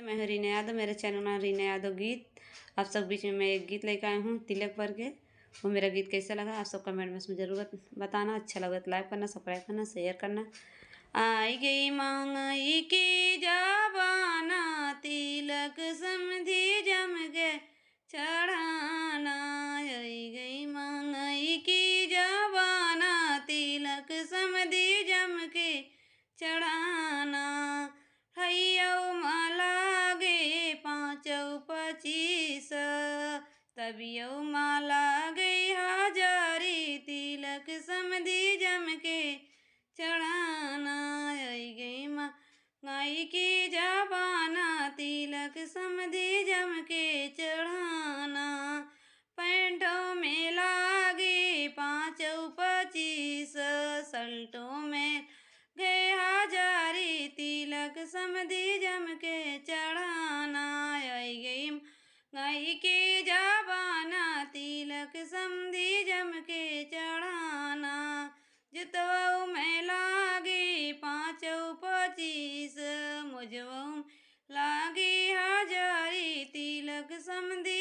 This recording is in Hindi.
मैं हूँ रीना यादव। मेरे चैनल में रीना यादव गीत। आप सब बीच में मैं एक गीत लेकर आई हूँ तिलक पर के। वो मेरा गीत कैसा लगा आप सब कमेंट में उसमें ज़रूर बताना। अच्छा लगा तो लाइक करना, सब्सक्राइब करना, शेयर करना। आई गई महंगाई की जबाना, तिलक समधी जम के चढ़ाना। आई गई महंगाई की जबाना, तिलक समधी जम के चढ़ाना। हैयो माला गे 5-25, तबियो माला गई हाजारी, तिलक समधी जम के चढ़ाना। आई गई महंगाई की जबाना, तिलक समधी जम के चढ़ाना। पैंटों में लागे 5-25, शर्टों में गए हाजारी, तिलक समधी जम के चढ़ाना। आई गई महंगाई की जबाना, तिलक समधी जम के चढ़ाना। जुतवऊ में लागे 5-25, मुझवऊ लागे हाजारी, तिलक समधी